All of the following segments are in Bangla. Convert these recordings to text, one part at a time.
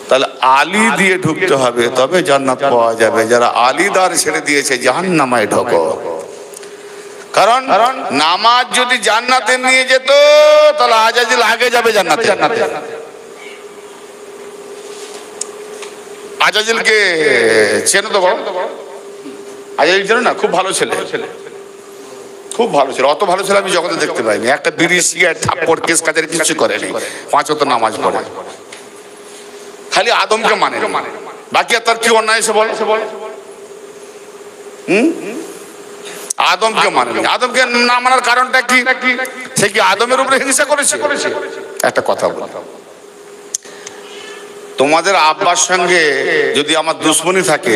তাহলে আলী দিয়ে ঢুকতে হবে, তবে জান্নাত পাওয়া যাবে। যারা আলী দ্বার ছেড়ে দিয়েছে জাহান্নামায় ঢোকো। কারণ নামাজ যদি জান্নাতে নিয়ে যেত তাহলে আজাজিল আগে যাবে জান্নাতে। আজাজিলকে চেনো তো? আজাজিল চেনো না? খুব ভালো ছেলে, খুব ভালো ছেলে। অত ভালো ছেলে আমি জগতে দেখতে পাইনি। একটা বিড়ি সিগারেট থাপ্পড় কেস কাজের কিছু করেনি, 5 ওয়াক্ত নামাজ পড়ে, খালি আদমকে মানে, বাকি আর তার কি অন্যায় এসে বল। আদমকে মানে, আদমকে না মানার কারণটা কি? সে কি আদমের উপরে হিংসা করেছে? একটা কথা বল, তোমাদের আব্বার সঙ্গে যদি আমার দুশ্মনী থাকে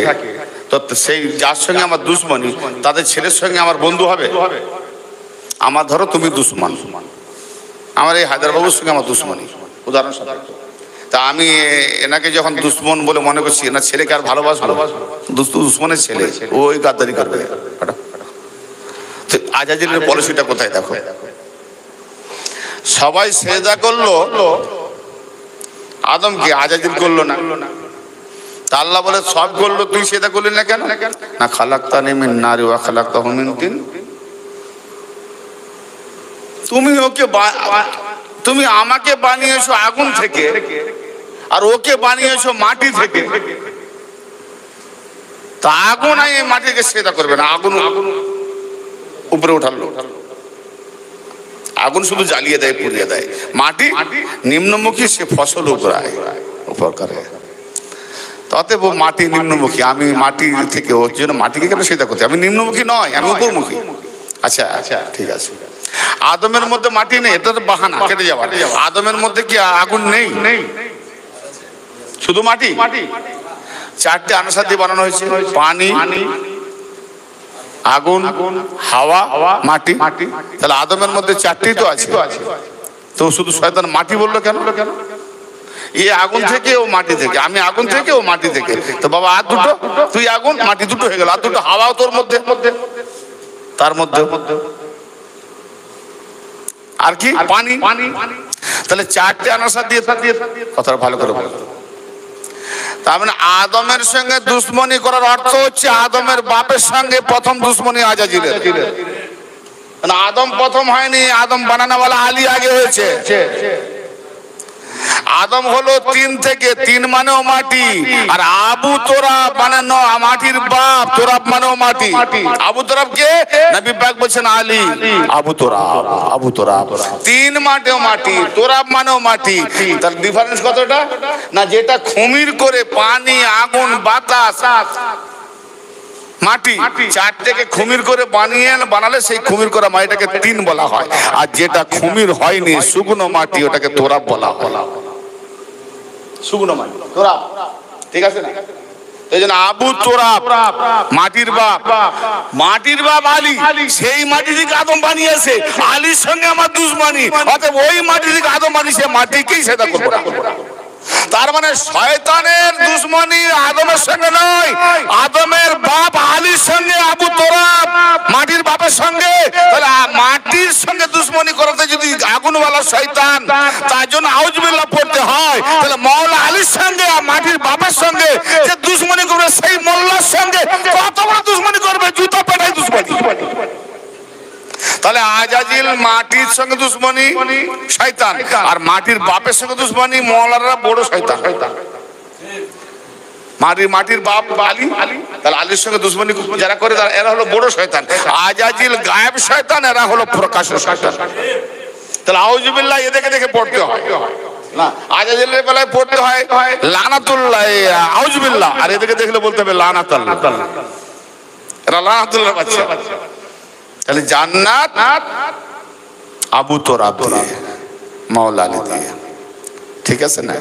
তো সেই যার সঙ্গে আমার দুশ্মনী তাদের ছেলের সঙ্গে আমার বন্ধু হবে? আমার ধরো তুমি দুশ্মন, আমার এই হায়দারবাবুর সঙ্গে আমার দুশ্মনী উদাহরণ সাপেক্ষ, তা আমি এনাকে যখন দুশ্মন বলে মনে করছি, এনার ছেলেকে আর ভালোবাসবো? দুশ্মনের ছেলে ওই গাদ্দারি করবে। আজাজিলের পলিসিটা কোথায় দেখো? সবাই সেজদা করলো আদমকে, আজাজিল করলো না। তা আল্লাহ বলে সব করলো, তুই সেজদা করলি না কেন? না খালাকতানি মিন নারি ওয়া খালাকতাহু মিন তিন। তুমি আমাকে বানিয়েছো আগুন থেকে আর ওকে বানিয়েছো মাটি থেকে। তা আগুন আই মাটিকে সেজদা করবে না, আগুন উপরে উঠালো। আগুন শুধু জ্বালিয়ে দেয়, পুড়িয়ে দেয়। মাটি নিম্নমুখী, সে ফসল উপরায় উপকার। অতএব মাটি নিম্নমুখী, আমি মাটি থেকে, ওর জন্য মাটিকে কেন সেজদা করতে? আমি নিম্নমুখী নয়, আমি উপরমুখী। আচ্ছা আচ্ছা ঠিক আছে। আদমের মধ্যে মাটি নেই, এটা তো বাহানা কেটে যাওয়ার। আদমের মধ্যে কি আগুন নেই? শুধু মাটি। 4টে আনসার দিয়ে বানানো হয়েছে, পানি, আগুন, হাওয়া, মাটি। তাহলে আদমের মধ্যে 4টেই তো আছে। তো শুধু শয়তান মাটি বললো কেন? এ আগুন থেকে, ও মাটি থেকে, আমি আগুন থেকে, ও মাটি থেকে। তো বাবা আর দুটো, তুই আগুন মাটি দুটো হয়ে গেল, আর দুটো হাওয়াও তোর মধ্যে, তার মধ্যে আর কি পানি। তাহলে 4টে আনসার দিয়ে, কথাটা ভালো করে বল। তার মানে আদমের সঙ্গে দুশ্মনী করার অর্থ হচ্ছে আদমের বাপের সঙ্গে প্রথম দুশ্মনী আজাজিলের। আদম প্রথম হয়নি, আদম বানানাওয়ালা আলী আগে হয়েছে। আদম হলো 3 থেকে, 3 মানেও মাটি। আর আবু তোরাব মানে মাটির বাপ, তোরাব মানেও মাটি। আবু তোরাব কে? নবী পাক বলেছেন আলী। আবু তোরাব, আবু তোরাব 3 মানেও মাটি, তোরাব মানেও মাটি। তার ডিফারেন্স কতটা? না যেটা খুমির করে পানি, আগুন, বাতাস, মাটি, 4টেকে খুমির করে বানালে সেই খুমির করা মাটিটাকে 3 বলা হয়। আর যেটা খুমির হয়নি, শুকনো মাটি, ওটাকে তোরাব বলা হয়। শুকনো মাটি তোরাব, ঠিক আছে না? এই জন্য আবু তোরাব মাটির বাপ, মাটির বাপ আলী। সেই মাটি থেকে আদম বানিয়েছে, আলীর সঙ্গে আমার দুশ্মনী। অতএব ওই মাটি থেকে আদম বানিয়েছে, মাটিকেই সেটা করবো না। তার মানে শয়তানের দুশ্মনী আদমের সঙ্গে নয়, আদমের বাপ আলীর সঙ্গে, আবু তোরাব মাটির বাপের সঙ্গে। তাহলে মাটির সঙ্গে দুশ্মনী করাতে যদি আগুনওয়ালা শয়তান, তার জন্য আউযুবিল্লাহ পড়তে হয়। তাহলে মাওলা আলীর সঙ্গে আর মাটির বাপের সঙ্গে যে দুশ্মনী করবে, সেই মোল্লার সঙ্গে কত বড় দুশ্মনী করবে, জুতো পেটাই দুশ্মনী। তাহলে আজাজিল মাটির সঙ্গে দুশ্মনী শয়তান, আর মাটির বাপের সঙ্গে দুশ্মনী মওলানা বড় শয়তান। মাটির বাপ আলী, তাহলে আলীর সঙ্গে দুশ্মনী যারা করে এরা হলো বড় শয়তান। আজাজিল গায়েব শয়তান, এরা হলো প্রকাশ্য শয়তান। তাহলে আউযুবিল্লাহ এদেরকে দেখে পড়তে হয় না, আজাজিলের বেলায় পড়তে হয় লানাতুল্লাহ, আউযুবিল্লাহ। আর এদেরকে দেখলে বলতে হবে লানাতুল্লাহ, এরা লানাতুল্লাহ বাচ্চা। তাহলে জান্নাত আবু তোরাব দিয়ে, মাওলা আলী দিয়ে, ঠিক আছে না?